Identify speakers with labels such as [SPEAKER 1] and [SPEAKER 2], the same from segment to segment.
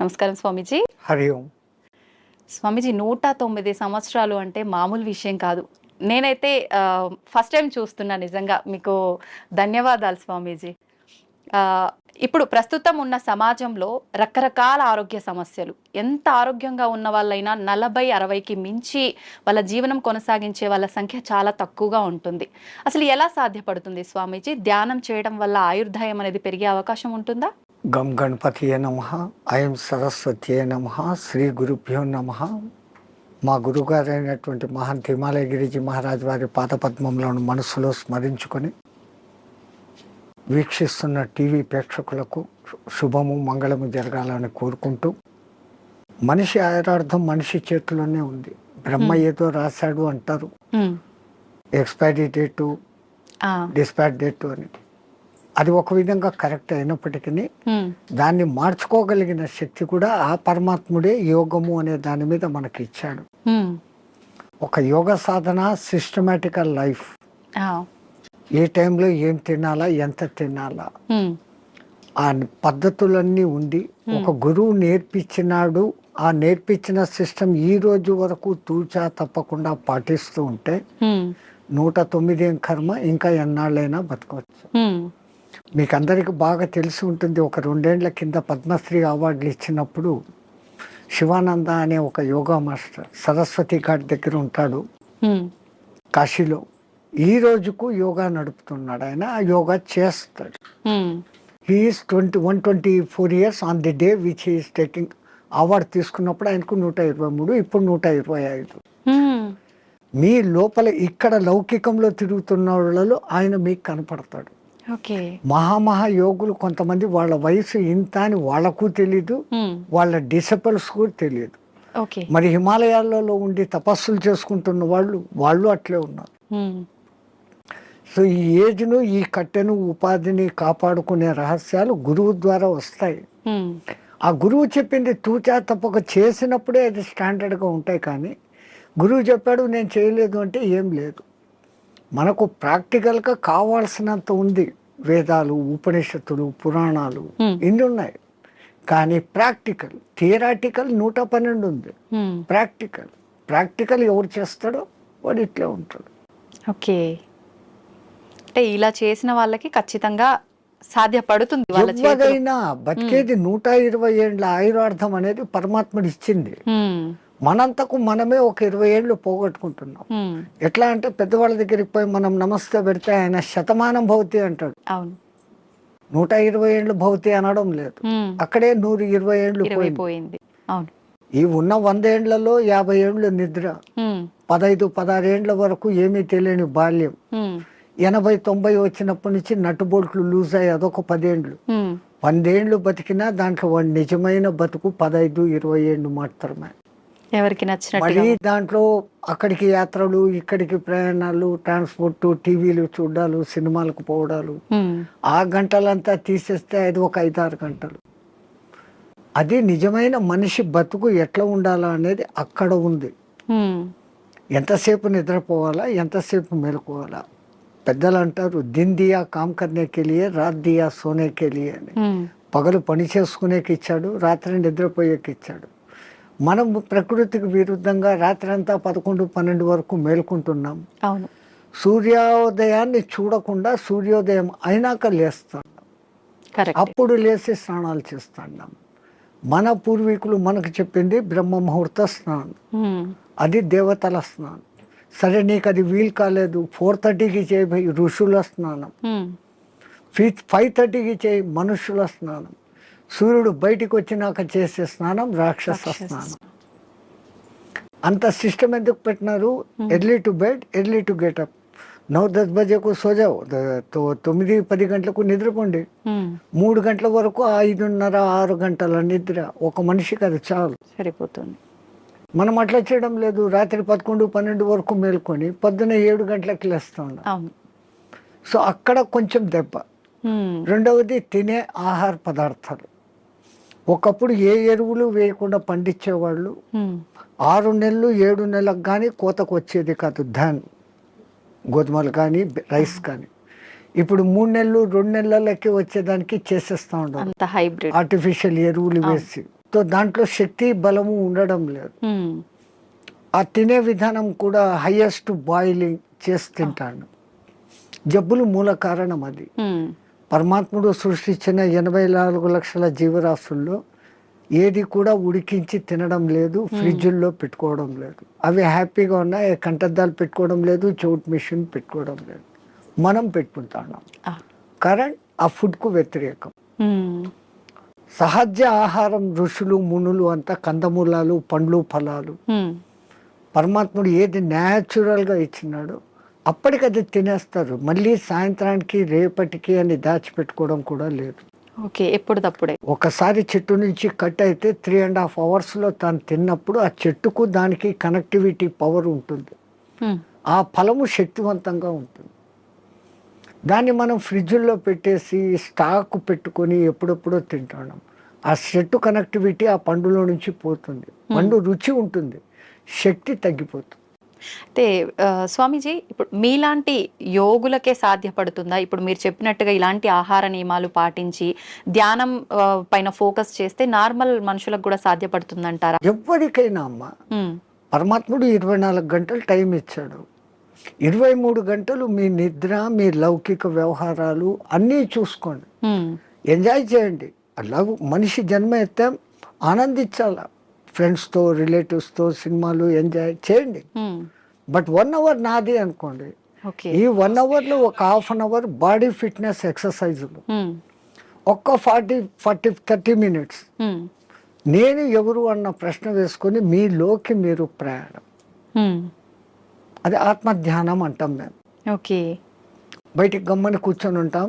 [SPEAKER 1] నమస్కారం స్వామీజీ.
[SPEAKER 2] హరి ఓం.
[SPEAKER 1] స్వామీజీ 109 సంవత్సరాలు అంటే మామూలు విషయం కాదు. నేనైతే ఫస్ట్ టైం చూస్తున్నా. నిజంగా మీకు ధన్యవాదాలు స్వామీజీ. ఇప్పుడు ప్రస్తుతం ఉన్న సమాజంలో రకరకాల ఆరోగ్య సమస్యలు, ఎంత ఆరోగ్యంగా ఉన్న వాళ్ళైనా 40-60కి మించి వాళ్ళ జీవనం కొనసాగించే వాళ్ళ సంఖ్య చాలా తక్కువగా ఉంటుంది. అసలు ఎలా సాధ్యపడుతుంది స్వామీజీ? ధ్యానం చేయడం వల్ల ఆయుర్దాయం అనేది పెరిగే అవకాశం ఉంటుందా?
[SPEAKER 2] గం గణపతియే నమః, ఐం సరస్వతియే నమః, శ్రీ గురుభ్యో నమః. మా గురుగారు అయినటువంటి మహంత్ హిమాలయ గిరిజీ మహారాజ్ వారి పాదపద్మములను మనసులో స్మరించుకొని వీక్షిస్తున్న టీవీ ప్రేక్షకులకు శుభము మంగళము జరగాలని కోరుకుంటూ, మనిషి ఆయురార్థం మనిషి చేతిలోనే ఉంది. బ్రహ్మ ఏదో రాశాడు అంటారు, ఎక్స్పైరీ డేటు, డిస్పాచ్ డేటు అని. అది ఒక విధంగా కరెక్ట్ అయినప్పటికీ దాన్ని మార్చుకోగలిగిన శక్తి కూడా ఆ పరమాత్ముడే యోగము అనే దాని మీద మనకి ఇచ్చాడు. ఒక యోగ సాధన, సిస్టమేటికల్ లైఫ్, ఏ టైంలో ఏం తినాలా, ఎంత తినాలా, ఆ పద్ధతులన్నీ ఉండి ఒక గురువు నేర్పించినాడు. ఆ నేర్పించిన సిస్టమ్ ఈ రోజు వరకు తూచా తప్పకుండా పాటిస్తూ ఉంటే 109 కర్మ ఇంకా ఎన్నాళ్ళైనా బతకవచ్చు. మీకు అందరికి బాగా తెలిసి ఉంటుంది, ఒక 2 ఏళ్ల కింద పద్మశ్రీ అవార్డులు ఇచ్చినప్పుడు శివానంద అనే ఒక యోగా మాస్టర్ సరస్వతి ఘాట్ దగ్గర ఉంటాడు కాశీలో. ఈ రోజుకు యోగా నడుపుతున్నాడు ఆయన. ఆ యోగా చేస్తాడు. He is 124 years on the day which he is taking award. తీసుకున్నప్పుడు ఆయనకు 123, ఇప్పుడు 125. మీ లోపల ఇక్కడ లౌకికంలో తిరుగుతున్న వాళ్ళలో ఆయన మీకు కనపడతాడు. మహామహా యోగులు కొంతమంది వాళ్ళ వయసు ఇంత అని వాళ్ళకు తెలీదు, వాళ్ళ డిసిపుల్స్ కూడా తెలియదు. మరి హిమాలయాలలో ఉండి తపస్సులు చేసుకుంటున్న వాళ్ళు అట్లే ఉన్నారు. సో ఈ ఏజ్ను, ఈ కట్టెను, ఉపాధిని కాపాడుకునే రహస్యాలు గురువు ద్వారా వస్తాయి. ఆ గురువు చెప్పింది తూచా తప్పక చేసినప్పుడే అది స్టాండర్డ్గా ఉంటాయి. కానీ గురువు చెప్పాడు నేను చేయలేదు అంటే ఏం లేదు. మనకు ప్రాక్టికల్గా కావాల్సినంత ఉంది. వేదాలు, ఉపనిషత్తులు, పురాణాలు ఇన్ని ఉన్నాయి. కానీ ప్రాక్టికల్, థియరాటికల్ 112 ఉంది. ప్రాక్టికల్ ఎవరు చేస్తాడో వాడు ఇట్లా ఉంటాడు.
[SPEAKER 1] ఓకే, అంటే ఇలా చేసిన వాళ్ళకి ఖచ్చితంగా సాధ్యపడుతుంది.
[SPEAKER 2] ఎవరైనా బతికేది 120 ఏళ్ళ ఆయురార్థం అనేది పరమాత్ముడు ఇచ్చింది. మనంతకు మనమే ఒక 20 ఏళ్ళు పోగొట్టుకుంటున్నాం. ఎట్లా అంటే పెద్దవాళ్ళ దగ్గరికి పోయి మనం నమస్తే పెడితే ఆయన శతమానం భవతి అంటాడు. 120 ఏళ్ళు భవతి అనడం లేదు. అక్కడే 120 ఏళ్ళు పోయింది. ఈ ఉన్న 100 ఏళ్లలో 50 ఏళ్ళు నిద్ర, 15-16 ఏళ్ల వరకు ఏమీ తెలియని బాల్యం, 80-90 వచ్చినప్పటి నుంచి నట్టుబోట్లు లూజ్ అయ్యి అదొక 10 ఏళ్ళు. 100 ఏళ్ళు బతికినా దాంట్లో వాడి నిజమైన బతుకు 15-20 ఏళ్ళు మాత్రమే.
[SPEAKER 1] ఎవరికి నచ్చినట్టు
[SPEAKER 2] మళ్ళీ దాంట్లో అక్కడికి యాత్రలు, ఇక్కడికి ప్రయాణాలు, ట్రాన్స్పోర్ట్, టీవీలు చూడాలు, సినిమాలకు పోవడాలు, ఆ గంటలంతా తీసేస్తే అది ఒక 5-6 గంటలు. అది నిజమైన మనిషి బతుకు ఎట్లా ఉండాలా అనేది అక్కడ ఉంది. ఎంతసేపు నిద్రపోవాలా, ఎంతసేపు మేలుకోవాలా. పెద్దలు అంటారు దిన్ దియా కామ్ కర్నేకి లియే, రాత్ దియా సోనేకి లియే అని. పగలు పని చేసుకునేకి ఇచ్చాడు, రాత్రి నిద్రపోయేకి ఇచ్చాడు. మనం ప్రకృతికి విరుద్ధంగా రాత్రి అంతా 11-12 వరకు మేల్కుంటున్నాం. సూర్యోదయాన్ని చూడకుండా సూర్యోదయం అయినాక లేస్తాం. అప్పుడు లేచి స్నానాలు చేస్తున్నాం. మన పూర్వీకులు మనకు చెప్పింది బ్రహ్మ ముహూర్త స్నానం, అది దేవతల స్నానం. సరే నీకు అది వీలు కాలేదు, 4:30కి చేయి ఋషుల స్నానం, 5:30కి చేయి మనుషుల స్నానం, సూర్యుడు బయటికి వచ్చినాక చేసే స్నానం రాక్షస స్నానం. అంత సిస్టమ్ ఎందుకు పెట్టినారు? Early to bed, early to get up. 9-10 బజేకు సోజావు, 9-10 గంటలకు నిద్రపోండి. 3 గంటల వరకు 5:30-6 గంటల నిద్ర ఒక మనిషికి అది చాలు, సరిపోతుంది. మనం అట్లా చేయడం లేదు. రాత్రి 11-12 వరకు మేల్కొని పొద్దున 7 గంటలకు లేస్తా ఉన్నాం. సో అక్కడ కొంచెం దెబ్బ. రెండవది తినే ఆహార పదార్థాలు. ఒకప్పుడు ఏ ఎరువులు వేయకుండా పండించేవాళ్ళు. 6 నెలలు 7 నెలలకు కానీ కోతకు వచ్చేది కాదు ధాన్, గోధుమలు కానీ రైస్ కానీ. ఇప్పుడు 3 నెలలు 2 నెలలకి వచ్చేదానికి చేసేస్తా ఉంటారు. ఆర్టిఫిషియల్ ఎరువులు వేసి దాంట్లో శక్తి బలము ఉండడం లేదు.
[SPEAKER 1] ఉమ్,
[SPEAKER 2] ఆ తినే విధానం కూడా హైయెస్ట్ బాయిలింగ్ చేసి తింటాను. జబ్బులు మూల కారణం అది.
[SPEAKER 1] ఉమ్,
[SPEAKER 2] పరమాత్ముడు సృష్టించిన 84 లక్షల జీవరాశుల్లో ఏది కూడా ఉడికించి తినడం లేదు, ఫ్రిడ్జుల్లో పెట్టుకోవడం లేదు. అవి హ్యాపీగా ఉన్నాయి, కంటద్దాలు పెట్టుకోవడం లేదు, చోట్ మిషన్ పెట్టుకోవడం లేదు. మనం పెట్టుకుంటున్నాం.
[SPEAKER 1] ఆ,
[SPEAKER 2] కరెంట్ ఆ ఫుడ్కు వ్యతిరేకం.
[SPEAKER 1] ఉమ్,
[SPEAKER 2] సహజ ఆహారం ఋషులు మునులు అంతా కందమూలాలు, పండ్లు, ఫలాలు.
[SPEAKER 1] ఉమ్,
[SPEAKER 2] పరమాత్ముడు ఏది న్యాచురల్గా ఇచ్చినాడో అప్పటికది తినేస్తారు. మళ్ళీ సాయంత్రానికి రేపటికి అని దాచిపెట్టుకోవడం కూడా లేదు.
[SPEAKER 1] ఓకే, ఎప్పుడు తప్పుడే.
[SPEAKER 2] ఒకసారి చెట్టు నుంచి కట్ అయితే 3.5 అవర్స్లో తాను తిన్నప్పుడు ఆ చెట్టుకు దానికి కనెక్టివిటీ పవర్ ఉంటుంది.
[SPEAKER 1] ఉమ్,
[SPEAKER 2] ఆ ఫలము శక్తివంతంగా ఉంటుంది. దాన్ని మనం ఫ్రిడ్జ్లో పెట్టేసి స్టాక్ పెట్టుకొని ఎప్పుడెప్పుడో తింటున్నాం. ఆ చెట్టు కనెక్టివిటీ ఆ పండులో నుంచి పోతుంది. పండు రుచి ఉంటుంది, శక్తి తగ్గిపోతుంది.
[SPEAKER 1] అయితే స్వామీజీ, ఇప్పుడు మీలాంటి యోగులకే సాధ్యపడుతుందా? ఇప్పుడు మీరు చెప్పినట్టుగా ఇలాంటి ఆహార నియమాలు పాటించి ధ్యానం పైన ఫోకస్ చేస్తే నార్మల్ మనుషులకు కూడా సాధ్యపడుతుందంటారా?
[SPEAKER 2] ఎవరికైనా అమ్మ, పరమాత్ముడు 24 గంటలు టైం ఇచ్చాడు. 23 గంటలు మీ నిద్ర, మీ లౌకిక వ్యవహారాలు అన్నీ చూసుకోండి, ఎంజాయ్ చేయండి. అలా మనిషి జన్మ ఎత్తాం, ఆనందించాల. ఫ్రెండ్స్తో, రిలేటివ్స్తో సినిమాలు ఎంజాయ్ చేయండి. బట్ 1 అవర్ నాది అనుకోండి. ఈ 1 అవర్లో ఒక half an hour body fitness ఎక్సర్సైజులు, ఒక్క 30 మినిట్స్ నేను ఎవరు అన్న ప్రశ్న వేసుకొని మీలోకి మీరు ప్రయాణం. అది ఆత్మధ్యానం అంటాం మేము.
[SPEAKER 1] ఓకే,
[SPEAKER 2] బయటికి గమ్మని కూర్చొని ఉంటాం.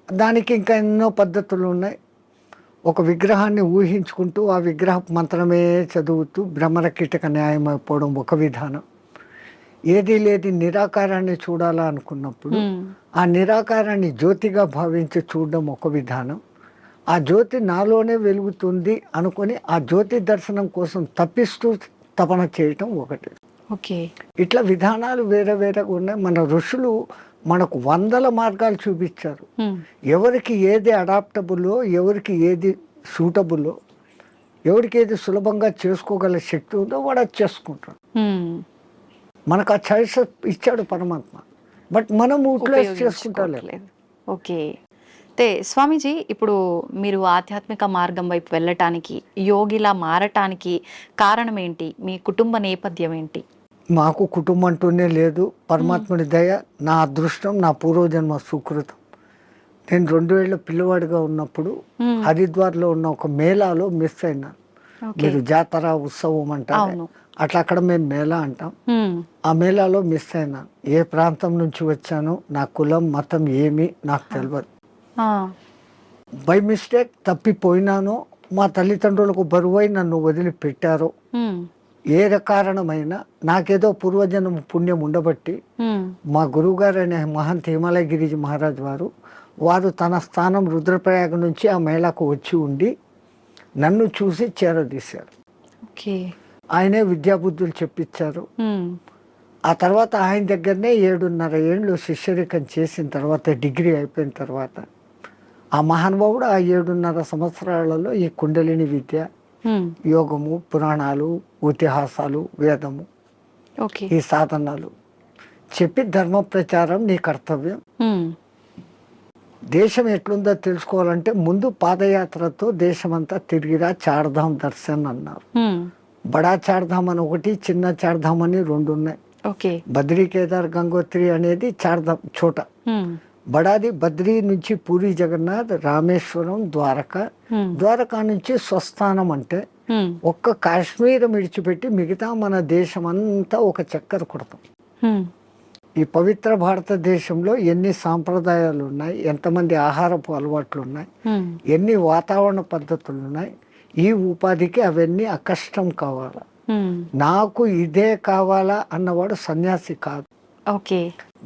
[SPEAKER 2] దానికి ఇంకా ఎన్నో పద్ధతులు ఉన్నాయి. ఒక విగ్రహాన్ని ఊహించుకుంటూ ఆ విగ్రహ మంత్రమే చదువుతూ భ్రమర కీటక న్యాయం అయిపోవడం ఒక విధానం. ఏది లేది నిరాకారాన్ని చూడాలా అనుకున్నప్పుడు ఆ నిరాకారాన్ని జ్యోతిగా భావించి చూడడం ఒక విధానం. ఆ జ్యోతి నాలోనే వెలుగుతుంది అనుకొని ఆ జ్యోతి దర్శనం కోసం తప్పిస్తూ తపన చేయటం ఒకటి.
[SPEAKER 1] ఓకే,
[SPEAKER 2] ఇట్లా విధానాలు వేరే వేరేగా ఉన్నాయి. మన ఋషులు మనకు 100 మార్గాలు చూపించారు. ఎవరికి ఏది అడాప్టబుల్లో, ఎవరికి ఏది సూటబుల్లో, ఎవరికి ఏది సులభంగా చేసుకోగల శక్తి ఉందో వాడు అది చేసుకుంటాడు. మనకు ఆ చాయిస్ ఇచ్చాడు పరమాత్మ, బట్ మనం యూటిలైజ్ చేసుకుంటలేదు.
[SPEAKER 1] ఓకే, అయితే స్వామీజీ, ఇప్పుడు మీరు ఆధ్యాత్మిక మార్గం వైపు వెళ్ళటానికి, యోగిలా మారటానికి కారణం ఏంటి? మీ కుటుంబ నేపథ్యం ఏంటి?
[SPEAKER 2] మాకు కుటుంబం అంటూనే లేదు. పరమాత్ముడి దయ, నా అదృష్టం, నా పూర్వజన్మ సుకృతం. నేను 2 ఏళ్ళ పిల్లవాడిగా ఉన్నప్పుడు హరిద్వార్లో ఉన్న ఒక మేళాలో మిస్ అయినాను. మీరు జాతర ఉత్సవం అంటారు, అట్లా అక్కడ మేము మేళా అంటాం. ఆ మేళాలో మిస్ అయినాను. ఏ ప్రాంతం నుంచి వచ్చానో, నా కులం మతం ఏమి నాకు తెలియదు. బై మిస్టేక్ తప్పిపోయినానో, మా తల్లిదండ్రులకు బరువై నన్ను వదిలిపెట్టారో, ఏ కారణమైనా నాకేదో పూర్వజన్మ పుణ్యం ఉండబట్టి మా గురువు గారు అనే మహంత్ హిమాలయ గిరిజీ మహారాజ్ వారు తన స్థానం రుద్రప్రయాగ నుంచి ఆ మేళాకు వచ్చి ఉండి నన్ను చూసి చేరదీశారు. ఆయనే విద్యాబుద్ధులు చెప్పించారు. ఆ తర్వాత ఆయన దగ్గరనే 7.5 ఏళ్ళు శిష్యరికం చేసిన తర్వాత, డిగ్రీ అయిపోయిన తర్వాత ఆ మహానుభావుడు ఆ 7.5 సంవత్సరాలలో ఈ కుండలిని విద్య, యోగము, పురాణాలు, ఇతిహాసాలు, వేదము, ఈ సాధనాలు చెప్పి ధర్మ ప్రచారం నీ కర్తవ్యం. దేశం ఎట్లుందో తెలుసుకోవాలంటే ముందు పాదయాత్రతో దేశమంతా తిరిగిరా, చార్ధామ్ దర్శన్ అన్నారు. బడా చార్ధామ్ అని ఒకటి, చిన్న చార్ధామ్ అని 2 ఉన్నాయి. బద్రీ, కేదార్, గంగోత్రి అనేది చార్ధామ్ చోట. బడాది బద్రీ నుంచి పూరి జగన్నాథ్, రామేశ్వరం, ద్వారకా నుంచి స్వస్థానం. అంటే ఒక్క కాశ్మీర్ విడిచిపెట్టి మిగతా మన దేశం అంతా ఒక చక్కర కొడతాం. ఈ పవిత్ర భారతదేశంలో ఎన్ని సాంప్రదాయాలు ఉన్నాయి, ఎంతమంది ఆహారపు అలవాట్లు ఉన్నాయి, ఎన్ని వాతావరణ పద్ధతులు ఉన్నాయి. ఈ ఉపాధికి అవన్నీ అకష్టం కావాలా. నాకు ఇదే కావాలా అన్నవాడు సన్యాసి కాదు.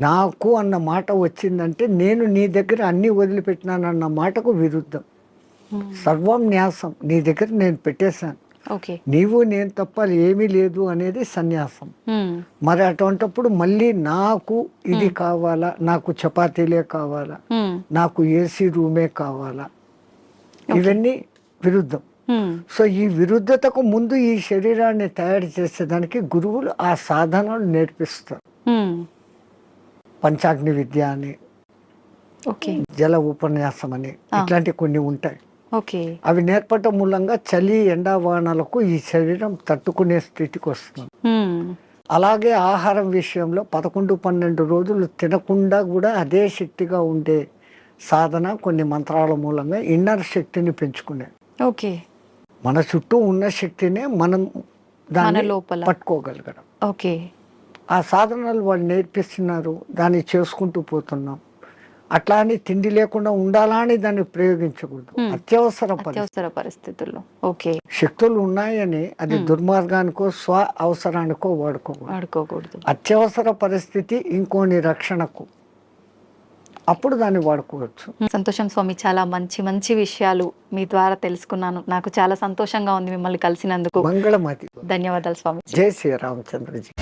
[SPEAKER 2] నాకు అన్న మాట వచ్చిందంటే నేను నీ దగ్గర అన్ని వదిలిపెట్టినానన్న మాటకు విరుద్ధం. సర్వం న్యాసం, నీ దగ్గర నేను పెట్టేశాను, నీవు నేను తప్ప ఏమీ లేదు అనేది సన్యాసం. మరి అటువంటిప్పుడు మళ్ళీ నాకు ఇది కావాలా, నాకు చపాతీలే కావాలా, నాకు ఏసీ రూమే కావాలా, ఇవన్నీ విరుద్ధం. సో ఈ విరుద్ధతకు ముందు ఈ శరీరాన్ని తయారు చేసేదానికి గురువులు ఆ సాధనలు నేర్పిస్తారు. పంచాగ్ని విద్య అని,
[SPEAKER 1] ఓకే
[SPEAKER 2] జల ఉపన్యాసం అని, ఇట్లాంటి కొన్ని ఉంటాయి.
[SPEAKER 1] ఓకే
[SPEAKER 2] అవి నేర్పటం మూలంగా చలి ఎండావానలకు ఈ శరీరం తట్టుకునే స్థితికి వస్తుంది. అలాగే ఆహారం విషయంలో 11-12 రోజులు తినకుండా కూడా అదే శక్తిగా ఉండే సాధన కొన్ని మంత్రాల మూలంగా ఇన్నర్ శక్తిని పెంచుకునే.
[SPEAKER 1] ఓకే
[SPEAKER 2] మన చుట్టూ ఉన్న శక్తినే మనం దాన్ని
[SPEAKER 1] లోపల
[SPEAKER 2] పట్టుకోగలగడం.
[SPEAKER 1] ఓకే
[SPEAKER 2] ఆ సాధనలు వాళ్ళు నేర్పిస్తున్నారు, దాన్ని చేసుకుంటూ పోతున్నాం. అట్లా అని తిండి లేకుండా ఉండాలా అని దాన్ని ప్రయోగించకూడదు.
[SPEAKER 1] అత్యవసర పరిస్థితుల్లో ఓకే
[SPEAKER 2] శక్తులు ఉన్నాయని అది దుర్మార్గానికో స్వ అవసరానికో వాడుకోకూడదు. అత్యవసర పరిస్థితి ఇంకోని రక్షణకు, అప్పుడు దాన్ని వాడుకోవచ్చు.
[SPEAKER 1] సంతోషం స్వామి, చాలా మంచి మంచి విషయాలు మీ ద్వారా తెలుసుకున్నాను. నాకు చాలా సంతోషంగా ఉంది మిమ్మల్ని కలిసినందుకు.
[SPEAKER 2] మంగళమతి.
[SPEAKER 1] ధన్యవాదాలు స్వామి.
[SPEAKER 2] జై శ్రీరామచంద్రజీ.